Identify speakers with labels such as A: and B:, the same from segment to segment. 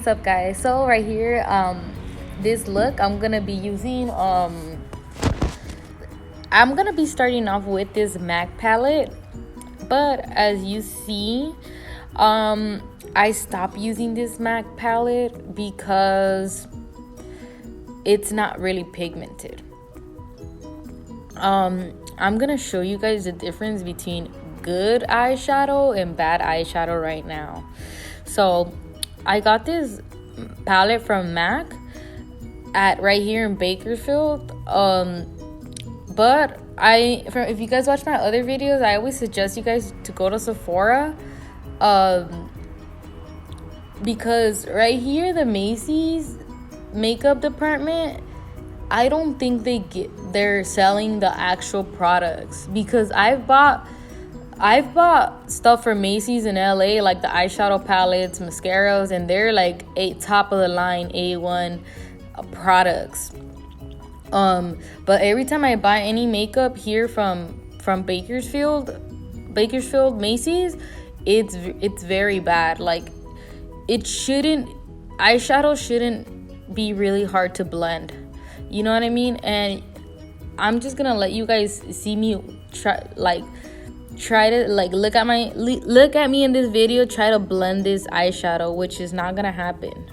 A: what's up guys? So right here, this look I'm gonna be using, I'm gonna be starting off with this MAC palette, but as you see, I stopped using this MAC palette because it's not really pigmented. I'm gonna show you guys the difference between good eyeshadow and bad eyeshadow right now. So I got this palette from MAC at right here in Bakersfield, but if you guys watch my other videos, I always suggest you guys to go to Sephora, because right here the Macy's makeup department, I don't think they're selling the actual products, because I've bought stuff from Macy's in LA, like the eyeshadow palettes, mascaras, and they're like top of the line A1 products. But every time I buy any makeup here from Bakersfield Macy's, it's very bad. Like, eyeshadow shouldn't be really hard to blend. You know what I mean? And I'm just gonna let you guys see me try to look at me in this video, try to blend this eyeshadow, which is not gonna happen.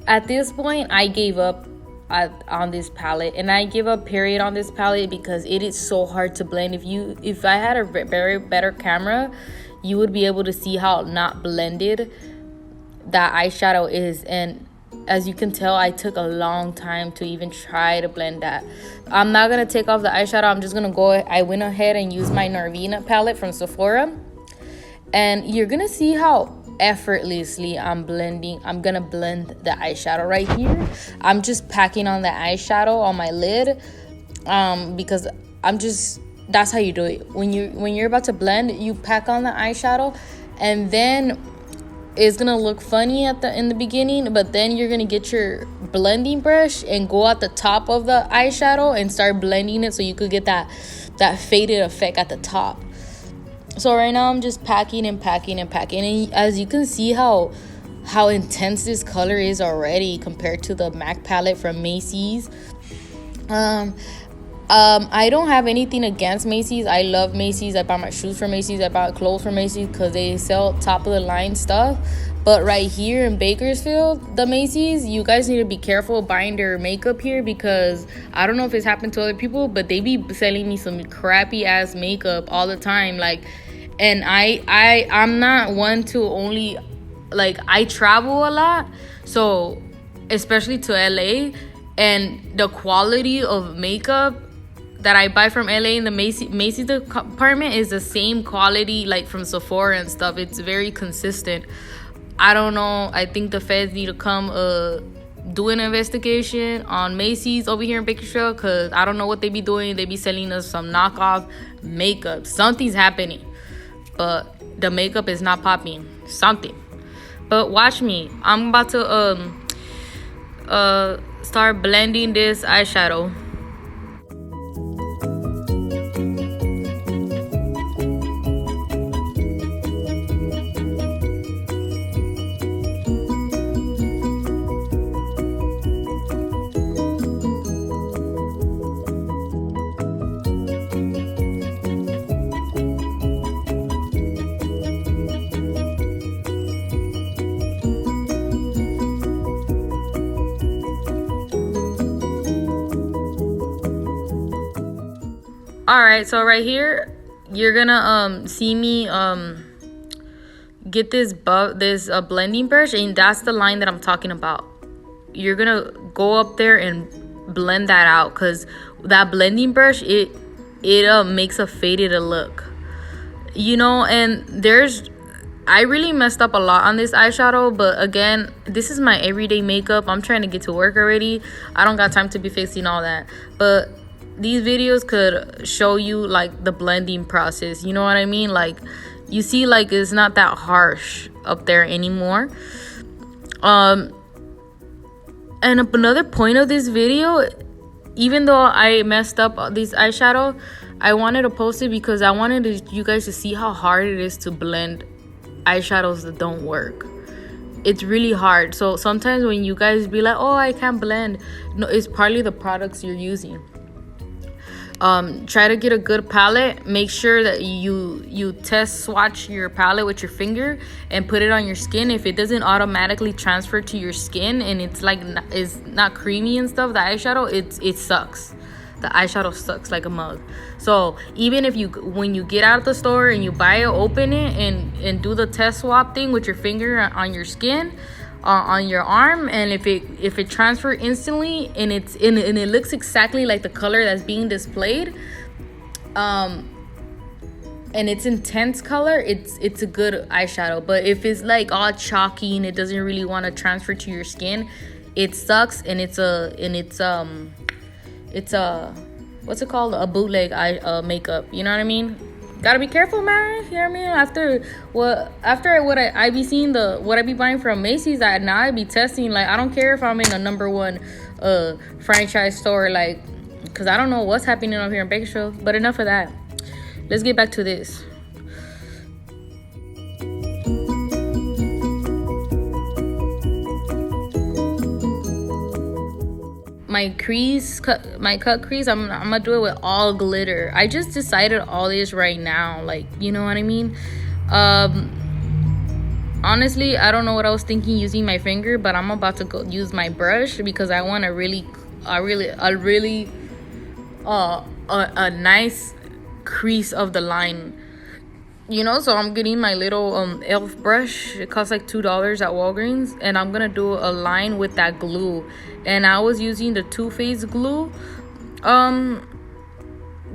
A: at this point, I gave up on this palette, and I give up period on this palette because it is so hard to blend. If I had a very better camera, you would be able to see how not blended that eyeshadow is. And as you can tell, I took a long time to even try to blend that. I'm not gonna take off the eyeshadow. I'm just gonna I went ahead and used my Narvina palette from Sephora, and you're gonna see how effortlessly I'm gonna blend the eyeshadow right here. I'm just packing on the eyeshadow on my lid, because that's how you do it. When you're about to blend, you pack on the eyeshadow, and then it's gonna look funny in the beginning, but then you're gonna get your blending brush and go at the top of the eyeshadow and start blending it so you could get that faded effect at the top. So right now I'm just packing and packing and packing, and as you can see how intense this color is already compared to the MAC palette from Macy's. I don't have anything against Macy's. I love Macy's. I buy my shoes from Macy's. I buy clothes from Macy's because they sell top of the line stuff. But right here in Bakersfield, the Macy's, you guys need to be careful buying their makeup here, because I don't know if it's happened to other people, but they be selling me some crappy ass makeup all the time. Like, and I'm not one to only, like, I travel a lot, so especially to LA, and the quality of makeup that I buy from LA in the Macy's department is the same quality like from Sephora and stuff. It's very consistent. I don't know. I think the feds need to come do an investigation on Macy's over here in Bakersfield, because I don't know what they be doing. They be selling us some knockoff makeup. Something's happening, but the makeup is not popping. Something. But watch me. I'm about to start blending this eyeshadow. All right, so right here you're gonna see me get this blending brush, and that's the line that I'm talking about. You're gonna go up there and blend that out, because that blending brush, it makes a faded look, you know. And I really messed up a lot on this eyeshadow, but again, this is my everyday makeup. I'm trying to get to work already. I don't got time to be fixing all that, but these videos could show you like the blending process, you know what I mean? Like, you see, like, it's not that harsh up there anymore. And another point of this video, even though I messed up this eyeshadow, I wanted to post it because I wanted you guys to see how hard it is to blend eyeshadows that don't work. It's really hard. So sometimes when you guys be like, oh, I can't blend, no, it's partly the products you're using. Try to get a good palette. Make sure that you test swatch your palette with your finger and put it on your skin. If it doesn't automatically transfer to your skin and it's like it's not creamy and stuff, the eyeshadow, it sucks. The eyeshadow sucks like a mug. So even if when you get out of the store and you buy it, open it and do the test swap thing with your finger on your skin, on your arm, and if it transfers instantly and it looks exactly like the color that's being displayed, and it's intense color, it's a good eyeshadow. But if it's like all chalky and it doesn't really want to transfer to your skin, it sucks. And it's a what's it called, a bootleg makeup, you know what I mean? Gotta be careful, man. You know what I mean? After what I be seeing, what I be buying from Macy's, now I be testing. Like, I don't care if I'm in a #1 franchise store, like, because I don't know what's happening up here in Bakersfield. But enough of that. Let's get back to this. My cut crease, I'm gonna do it with all glitter. I just decided all this right now, like, you know what I mean? On Honestly, I don't know what I was thinking using my finger, but I'm about to go use my brush because I want a nice crease of the line. You know, so I'm getting my little elf brush. It costs like $2 at Walgreens, and I'm gonna do a line with that glue. And I was using the Too Faced glue,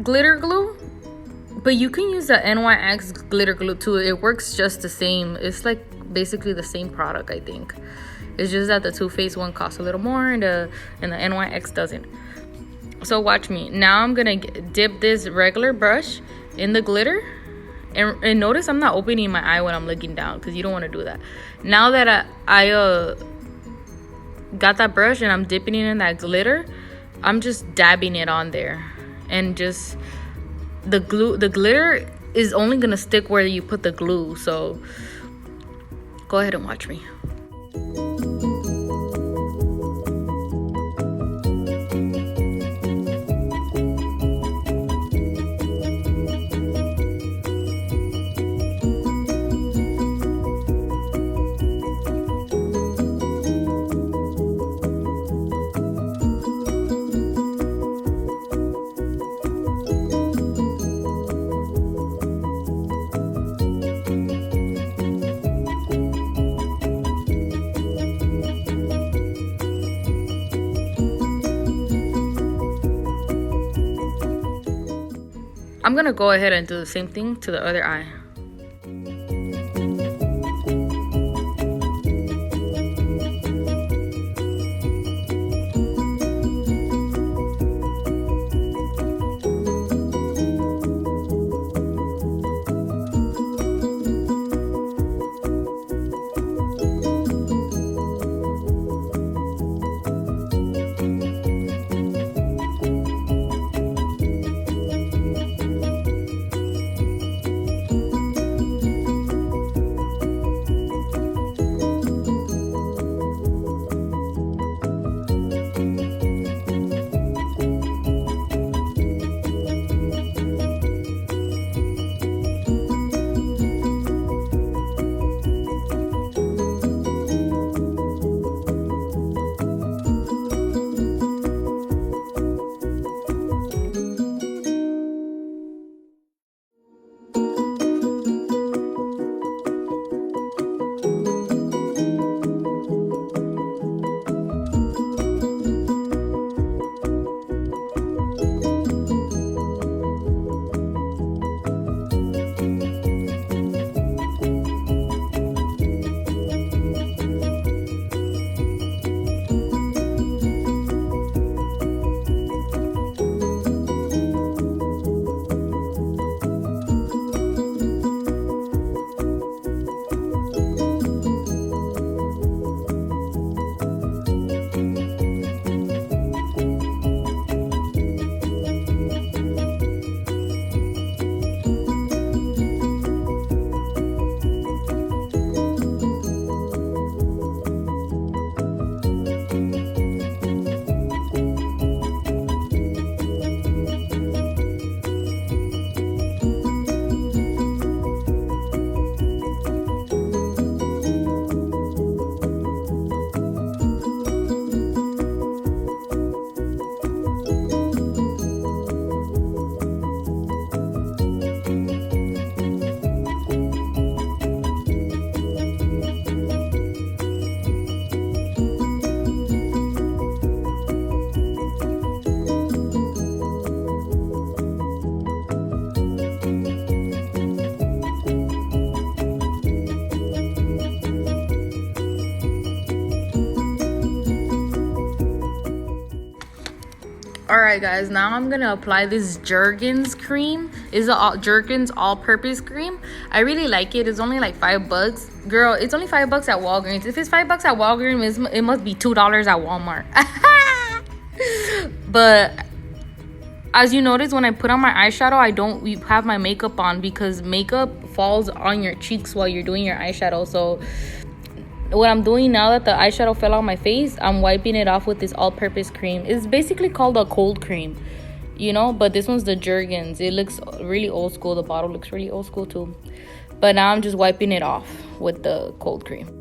A: glitter glue, but you can use the NYX glitter glue too. It works just the same. It's like basically the same product, I think. It's just that the Too Faced one costs a little more, and the NYX doesn't. So watch me. Now I'm gonna dip this regular brush in the glitter. And notice I'm not opening my eye when I'm looking down, because you don't want to do that. Now that I got that brush and I'm dipping it in that glitter, I'm just dabbing it on there. And just the glitter is only going to stick where you put the glue. So go ahead and watch me. I'm gonna go ahead and do the same thing to the other eye. Alright guys, now I'm gonna apply this Jergens cream. It's a Jergens all-purpose cream. I really like it. It's only like $5. Girl, it's only $5 at Walgreens. If it's $5 at Walgreens, it must be $2 at Walmart. But as you notice, when I put on my eyeshadow, I don't have my makeup on because makeup falls on your cheeks while you're doing your eyeshadow. So what I'm doing now that the eyeshadow fell on my face, I'm wiping it off with this all-purpose cream. It's basically called a cold cream, you know, but this one's the Jergens. It looks really old school. The bottle looks really old school too. But now I'm just wiping it off with the cold cream.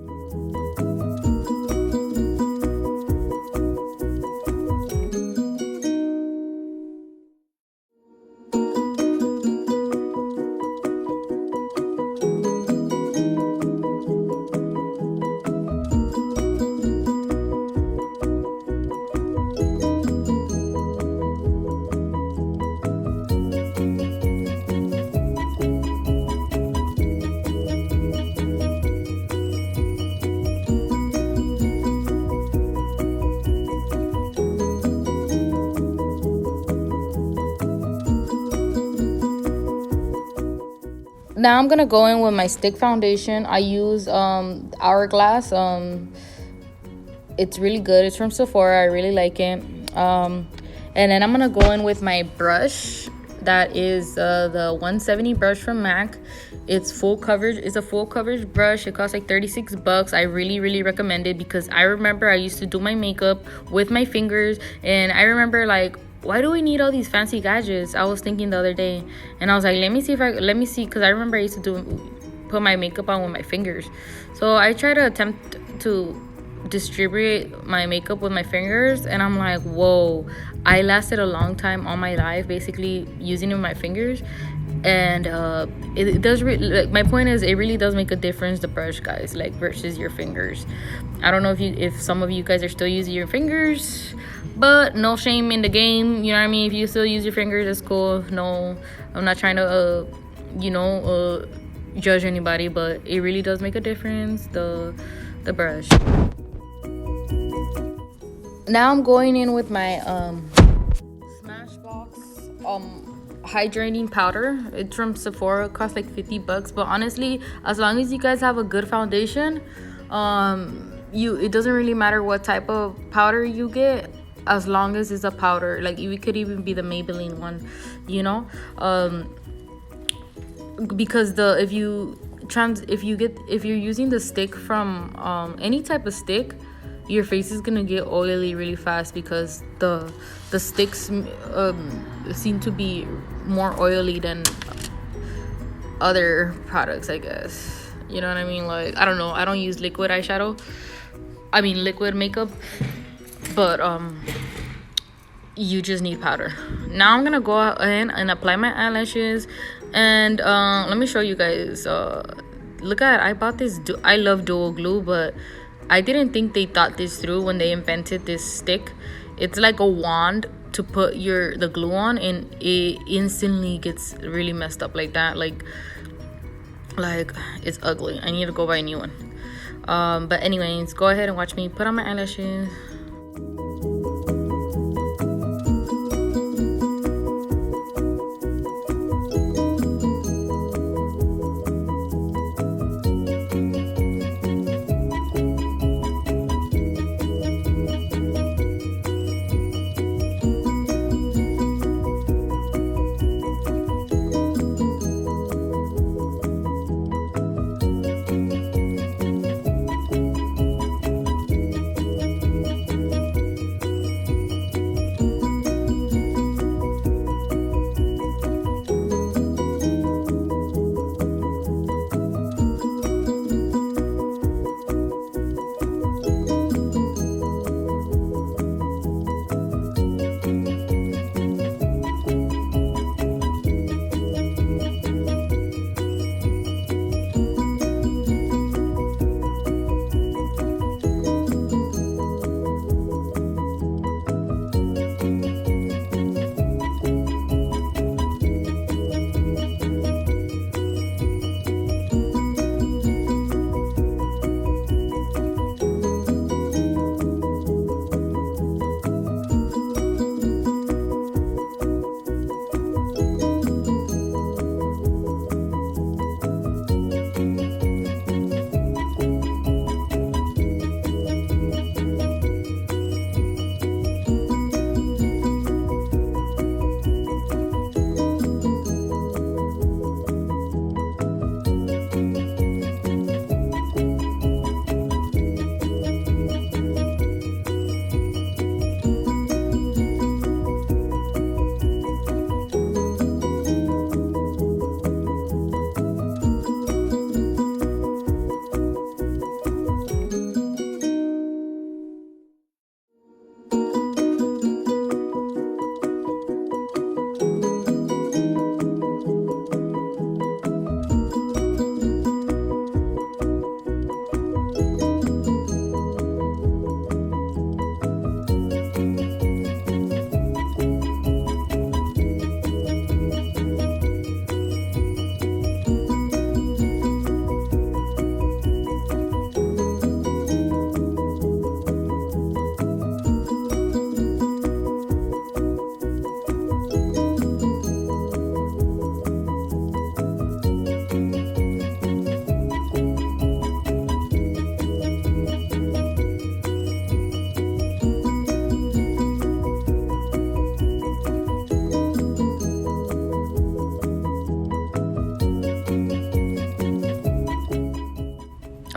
A: Now I'm gonna go in with my stick foundation. I use Hourglass. It's really good. It's from Sephora. I really like it. And then I'm gonna go in with my brush. That is the 170 brush from MAC. It's full coverage. It's a full coverage brush. It costs like $36. I really recommend it because I remember I used to do my makeup with my fingers, and I remember like, why do we need all these fancy gadgets? I was thinking the other day, and I was like, let me see because I remember I used to put my makeup on with my fingers. So I try to attempt to distribute my makeup with my fingers, and I'm like, whoa, I lasted a long time all my life basically using it with my fingers. And it does like, my point is, it really does make a difference, the brush, guys, like versus your fingers. I don't know if some of you guys are still using your fingers, but no shame in the game, you know what I mean? If you still use your fingers, that's cool. No, I'm not trying to judge anybody, but it really does make a difference, the brush. Now I'm going in with my Smashbox hydrating powder. It's from Sephora. It costs like $50, but honestly, as long as you guys have a good foundation, it doesn't really matter what type of powder you get, as long as it's a powder. Like, it could even be the Maybelline one, because if you're using the stick from any type of stick, your face is gonna get oily really fast because the sticks seem to be more oily than other products, I guess. You know what I mean? Like, I don't know, I don't use liquid makeup, but you just need powder. Now I'm gonna go ahead and apply my eyelashes, and let me show you guys. Look at, I bought this I love dual glue, but I didn't think they thought this through when they invented this stick. It's like a wand to put the glue on, and it instantly gets really messed up like that. Like it's ugly. I need to go buy a new one. But anyways, go ahead and watch me put on my eyelashes.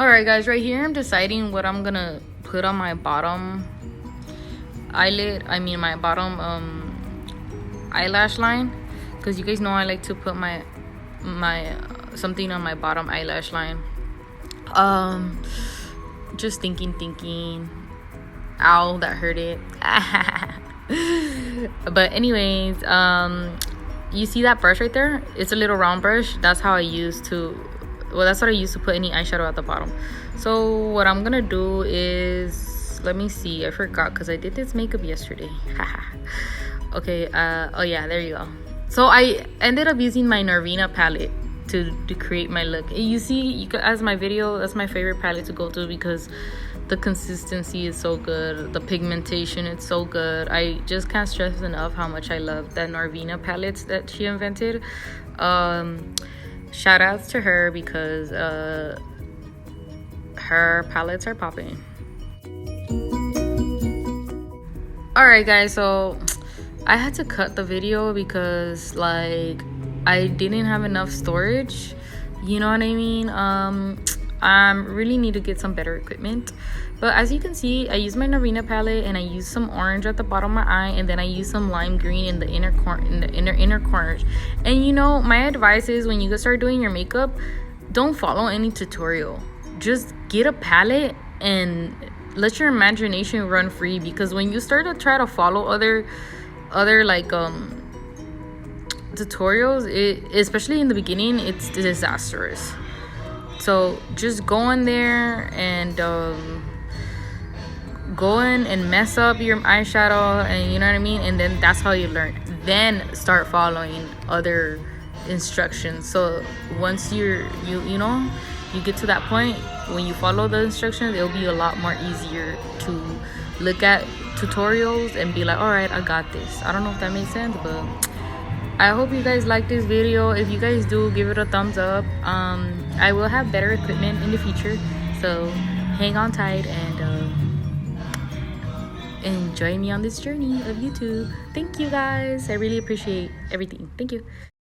A: Alright guys, right here I'm deciding what I'm gonna put on my bottom eyelid. I mean my bottom eyelash line, because you guys know I like to put my something on my bottom eyelash line. Just thinking. Ow, that hurt it. But anyways, you see that brush right there? It's a little round brush. That's what I use to put any eyeshadow at the bottom. So what I'm gonna do is, let me see, I forgot because I did this makeup yesterday. Okay, oh yeah, there you go. So I ended up using my Narvina palette to create my look. You see, as my video, that's my favorite palette to go to because the consistency is so good, the pigmentation, it's so good. I just can't stress enough how much I love that Narvina palettes that she invented. Shout outs to her because her palettes are popping. Alright guys, so I had to cut the video because like I didn't have enough storage, you know what I mean? I really need to get some better equipment. But as you can see, I use my Narvina palette and I use some orange at the bottom of my eye, and then I use some lime green in the inner corners. And you know, my advice is when you start doing your makeup, don't follow any tutorial. Just get a palette and let your imagination run free, because when you start to try to follow other like tutorials, especially in the beginning, it's disastrous. So just go in there and go in and mess up your eyeshadow, and you know what I mean, and then that's how you learn. Then start following other instructions. So once you get to that point, when you follow the instructions, it'll be a lot more easier to look at tutorials and be like, all right, I got this. I don't know if that makes sense, but I hope you guys like this video. If you guys do, give it a thumbs up. I will have better equipment in the future, so hang on tight and join me on this journey of YouTube. Thank you guys, I really appreciate everything. Thank you.